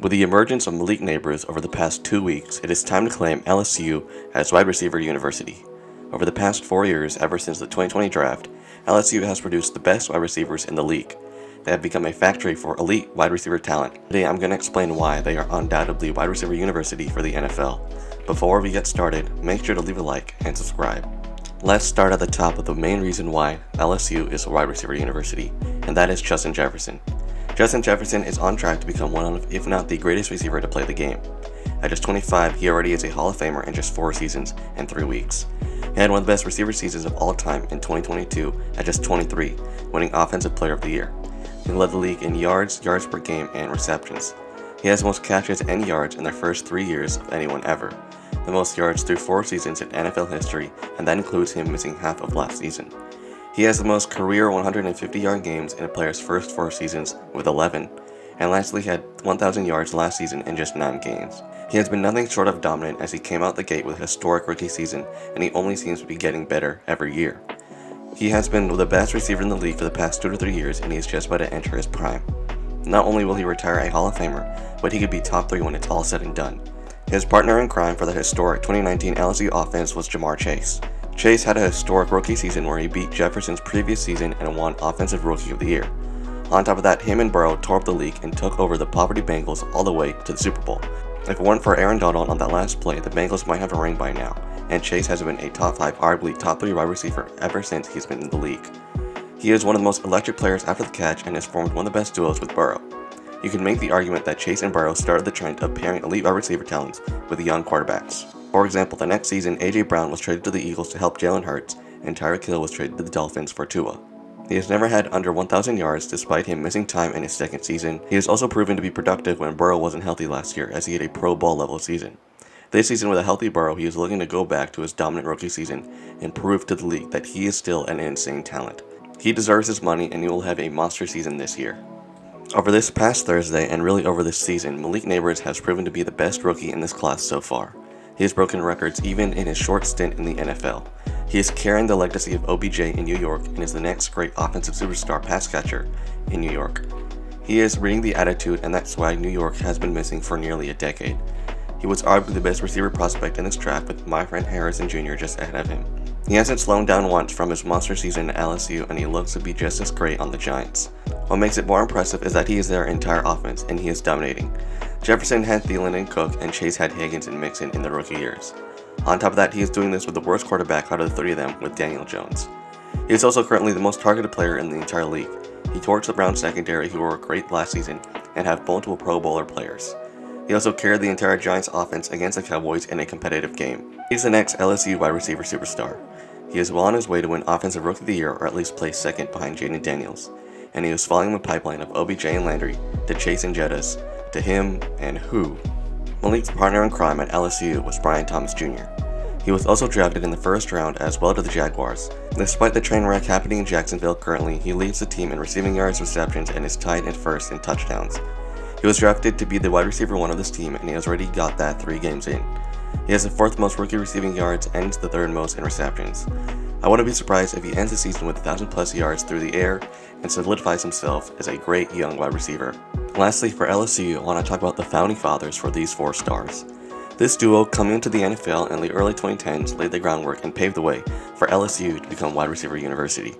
With the emergence of Malik Neighbors over the past 2 weeks, it is time to claim LSU as wide receiver university. Over the past 4 years, ever since the 2020 draft, LSU has produced the best wide receivers in the league. They have become a factory for elite wide receiver talent. Today I'm going to explain why they are undoubtedly wide receiver university for the NFL. Before we get started, make sure to leave a like and subscribe. Let's start at the top with the main reason why LSU is a wide receiver university, and that is Justin Jefferson. Justin Jefferson is on track to become one of, if not the greatest receiver to play the game. At just 25, he already is a Hall of Famer in just 4 seasons and 3 weeks. He had one of the best receiver seasons of all time in 2022 at just 23, winning Offensive Player of the Year. He led the league in yards per game, and receptions. He has the most catches and yards in their first 3 years of anyone ever, the most yards through 4 seasons in NFL history, and that includes him missing half of last season. He has the most career 150-yard games in a player's first 4 seasons with 11, and lastly had 1,000 yards last season in just 9 games. He has been nothing short of dominant as he came out the gate with a historic rookie season, and he only seems to be getting better every year. He has been the best receiver in the league for the past 2 to 3 years, and he is just about to enter his prime. Not only will he retire a Hall of Famer, but he could be top 3 when it's all said and done. His partner in crime for the historic 2019 LSU offense was JaMarr Chase. Chase had a historic rookie season where he beat Jefferson's previous season and won Offensive Rookie of the Year. On top of that, him and Burrow tore up the league and took over the poverty Bengals all the way to the Super Bowl. If it weren't for Aaron Donald on that last play, the Bengals might have a ring by now, and Chase has been a top 5, arguably top 3 wide receiver ever since he's been in the league. He is one of the most electric players after the catch and has formed one of the best duos with Burrow. You can make the argument that Chase and Burrow started the trend of pairing elite wide receiver talents with young quarterbacks. For example, the next season, AJ Brown was traded to the Eagles to help Jalen Hurts, and Tyreek Hill was traded to the Dolphins for Tua. He has never had under 1,000 yards despite him missing time in his second season. He has also proven to be productive when Burrow wasn't healthy last year, as he had a Pro Bowl level season. This season, with a healthy Burrow, he is looking to go back to his dominant rookie season and prove to the league that he is still an insane talent. He deserves his money, and he will have a monster season this year. Over this past Thursday, and really over this season, Malik Neighbors has proven to be the best rookie in this class so far. He has broken records even in his short stint in the NFL. He is carrying the legacy of OBJ in New York and is the next great offensive superstar pass catcher in New York. He is bringing the attitude and that swag New York has been missing for nearly a decade. He was arguably the best receiver prospect in this draft, with my friend Harrison Jr. just ahead of him. He hasn't slowed down once from his monster season at LSU, and he looks to be just as great on the Giants. What makes it more impressive is that he is their entire offense, and he is dominating. Jefferson had Thielen and Cook, and Chase had Higgins and Mixon in their rookie years. On top of that, he is doing this with the worst quarterback out of the 3 of them, with Daniel Jones. He is also currently the most targeted player in the entire league. He torched the Browns secondary, who were great last season and have multiple Pro Bowler players. He also carried the entire Giants offense against the Cowboys in a competitive game. He is the next LSU wide receiver superstar. He is well on his way to win Offensive Rookie of the Year, or at least place second behind Jaden Daniels, and he is following the pipeline of OBJ and Landry to Chase and Jettis to him and who. Malik's partner in crime at LSU was Brian Thomas Jr. He was also drafted in the first round as well to the Jaguars. Despite the train wreck happening in Jacksonville currently, he leads the team in receiving yards, receptions, and is tied at first in touchdowns. He was drafted to be the wide receiver 1 of this team, and he has already got that 3 games in. He has the 4th most rookie receiving yards and the 3rd most in receptions. I wouldn't be surprised if he ends the season with 1,000+ yards through the air and solidifies himself as a great young wide receiver. Lastly, for LSU, I want to talk about the founding fathers for these 4 stars. This duo, coming into the NFL in the early 2010s, laid the groundwork and paved the way for LSU to become wide receiver university.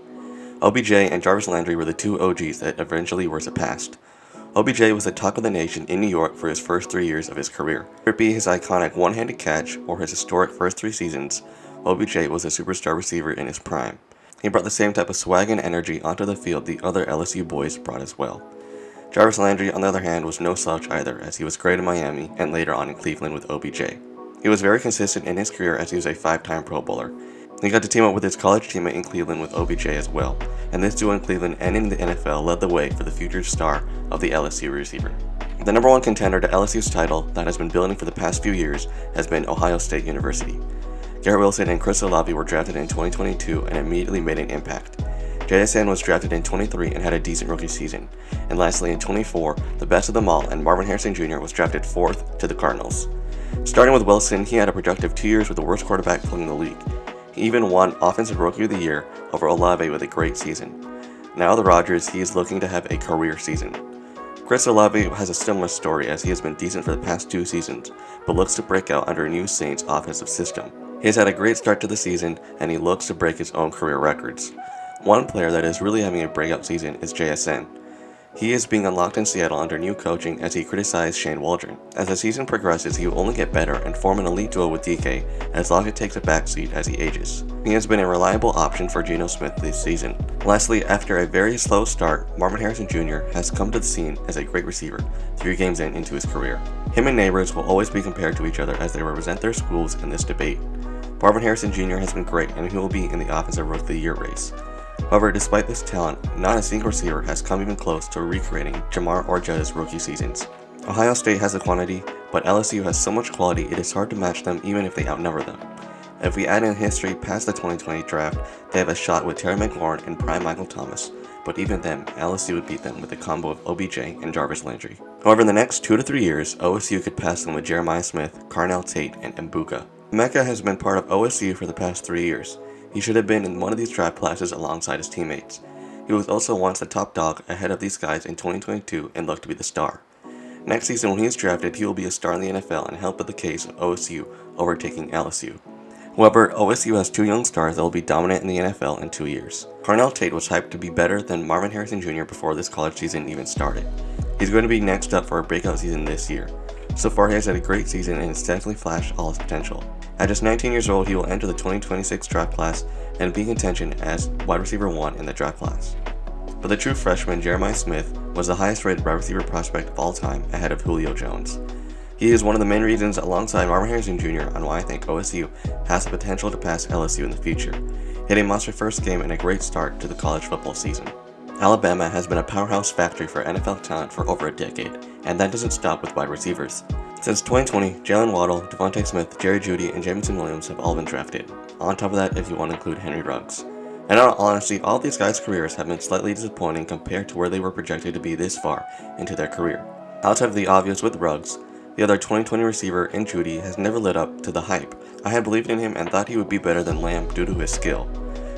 OBJ and Jarvis Landry were the 2 OGs that eventually were surpassed. OBJ was the talk of the nation in New York for his first 3 years of his career. Whether it be his iconic one-handed catch or his historic first 3 seasons, OBJ was a superstar receiver in his prime. He brought the same type of swag and energy onto the field the other LSU boys brought as well. Jarvis Landry, on the other hand, was no slouch either, as he was great in Miami and later on in Cleveland with OBJ. He was very consistent in his career, as he was a 5-time Pro Bowler. He got to team up with his college teammate in Cleveland with OBJ as well, and this duo in Cleveland and in the NFL led the way for the future star of the LSU receiver. The number 1 contender to LSU's title that has been building for the past few years has been Ohio State University. Garrett Wilson and Chris Olave were drafted in 2022 and immediately made an impact. JSN was drafted in 23 and had a decent rookie season. And lastly, in 24, the best of them all, and Marvin Harrison Jr. was drafted 4th to the Cardinals. Starting with Wilson, he had a productive 2 years with the worst quarterback playing in the league. He even won Offensive Rookie of the Year over Olave with a great season. Now the Rodgers, he is looking to have a career season. Chris Olave has a similar story as he has been decent for the past 2 seasons, but looks to break out under a new Saints offensive system. He has had a great start to the season, and he looks to break his own career records. One player that is really having a breakout season is JSN. He is being unlocked in Seattle under new coaching as he criticized Shane Waldron. As the season progresses, he will only get better and form an elite duo with DK as long as it takes a backseat as he ages. He has been a reliable option for Geno Smith this season. Lastly, after a very slow start, Marvin Harrison Jr. has come to the scene as a great receiver 3 games into his career. Him and Neighbors will always be compared to each other as they represent their schools in this debate. Marvin Harrison Jr. has been great and he will be in the Offensive Rookie of the Year race. However, despite this talent, not a single receiver has come even close to recreating JaMarr or Jetta's rookie seasons. Ohio State has the quantity, but LSU has so much quality it is hard to match them even if they outnumber them. If we add in history past the 2020 draft, they have a shot with Terry McLaurin and prime Michael Thomas, but even then, LSU would beat them with a combo of OBJ and Jarvis Landry. However, in the next 2 to 3 years, OSU could pass them with Jeremiah Smith, Carnell Tate, and Mbuka. Mecca has been part of OSU for the past 3 years. He should have been in one of these draft classes alongside his teammates. He was also once the top dog ahead of these guys in 2022 and looked to be the star. Next season when he is drafted, he will be a star in the NFL and help with the case of OSU overtaking LSU. However, OSU has 2 young stars that will be dominant in the NFL in 2 years. Carnell Tate was hyped to be better than Marvin Harrison Jr. before this college season even started. He's going to be next up for a breakout season this year. So far he has had a great season and has definitely flashed all his potential. At just 19 years old, he will enter the 2026 draft class and be in contention as wide receiver 1 in the draft class. But the true freshman, Jeremiah Smith, was the highest rated wide receiver prospect of all time ahead of Julio Jones. He is one of the main reasons alongside Marvin Harrison Jr. on why I think OSU has the potential to pass LSU in the future. He had a monster first game and a great start to the college football season. Alabama has been a powerhouse factory for NFL talent for over a decade, and that doesn't stop with wide receivers. Since 2020, Jalen Waddle, Devontae Smith, Jerry Jeudy, and Jameson Williams have all been drafted. On top of that, if you want to include Henry Ruggs. And in all honesty, all of these guys' careers have been slightly disappointing compared to where they were projected to be this far into their career. Outside of the obvious with Ruggs, the other 2020 receiver in Jeudy has never lived up to the hype. I had believed in him and thought he would be better than Lamb due to his skill.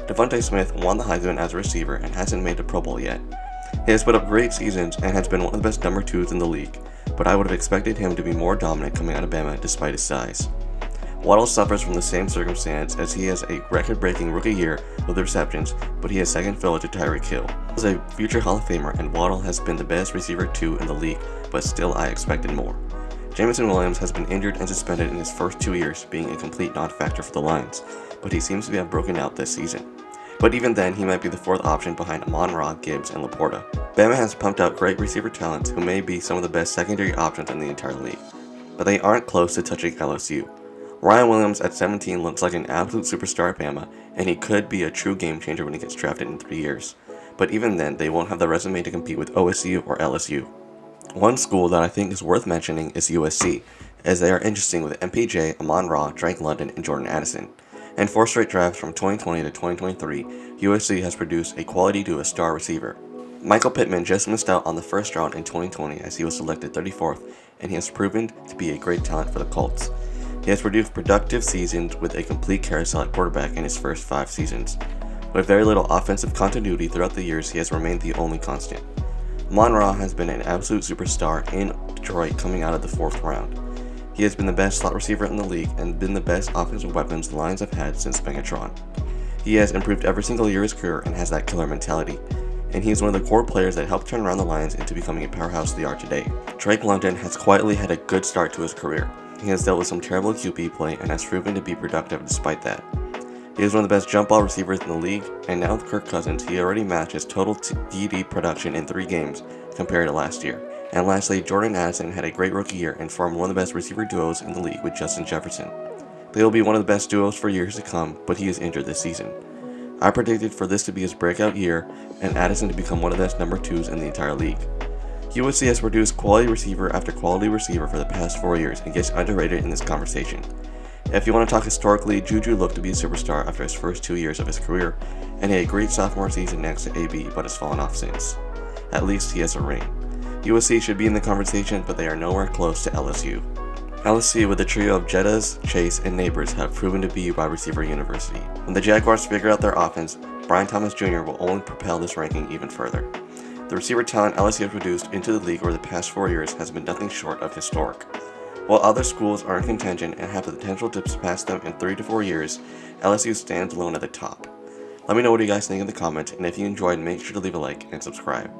Devontae Smith won the Heisman as a receiver and hasn't made the Pro Bowl yet. He has put up great seasons and has been one of the best number 2s in the league, but I would have expected him to be more dominant coming out of Bama despite his size. Waddle suffers from the same circumstance as he has a record-breaking rookie year with receptions, but he has second fiddle to Tyreek Hill. He is a future Hall of Famer and Waddle has been the best receiver 2 in the league, but still I expected more. Jameson Williams has been injured and suspended in his first 2 years, being a complete non-factor for the Lions, but he seems to have broken out this season. But even then, he might be the 4th option behind Amon-Ra, Gibbs, and Laporta. Bama has pumped out great receiver talents who may be some of the best secondary options in the entire league, but they aren't close to touching LSU. Ryan Williams at 17 looks like an absolute superstar at Bama, and he could be a true game changer when he gets drafted in 3 years. But even then, they won't have the resume to compete with OSU or LSU. One school that I think is worth mentioning is USC, as they are interesting with MPJ, Amon-Ra, Drake London, and Jordan Addison. In 4 straight drafts from 2020 to 2023, USC has produced a quality to a star receiver. Michael Pittman just missed out on the first round in 2020 as he was selected 34th, and he has proven to be a great talent for the Colts. He has produced productive seasons with a complete carousel at quarterback in his first 5 seasons. With very little offensive continuity throughout the years, he has remained the only constant. Amon-Ra has been an absolute superstar in Detroit coming out of the 4th round. He has been the best slot receiver in the league and been the best offensive weapons the Lions have had since Megatron. He has improved every single year of his career and has that killer mentality, and he is one of the core players that helped turn around the Lions into becoming a powerhouse they are today. Drake London has quietly had a good start to his career. He has dealt with some terrible QB play and has proven to be productive despite that. He is one of the best jump ball receivers in the league, and now with Kirk Cousins, he already matches total TD production in 3 games compared to last year. And lastly, Jordan Addison had a great rookie year and formed one of the best receiver duos in the league with Justin Jefferson. They will be one of the best duos for years to come, but he is injured this season. I predicted for this to be his breakout year and Addison to become one of the best number 2s in the entire league. USC has produced quality receiver after quality receiver for the past 4 years and gets underrated in this conversation. If you want to talk historically, Juju looked to be a superstar after his first 2 years of his career, and he had a great sophomore season next to AB but has fallen off since. At least he has a ring. USC should be in the conversation, but they are nowhere close to LSU. LSU with a trio of Jettas, Chase, and Neighbors have proven to be wide receiver university. When the Jaguars figure out their offense, Brian Thomas Jr. will only propel this ranking even further. The receiver talent LSU has produced into the league over the past 4 years has been nothing short of historic. While other schools are in contention and have the potential to surpass them in 3 to 4 years, LSU stands alone at the top. Let me know what you guys think in the comments, and if you enjoyed, make sure to leave a like and subscribe.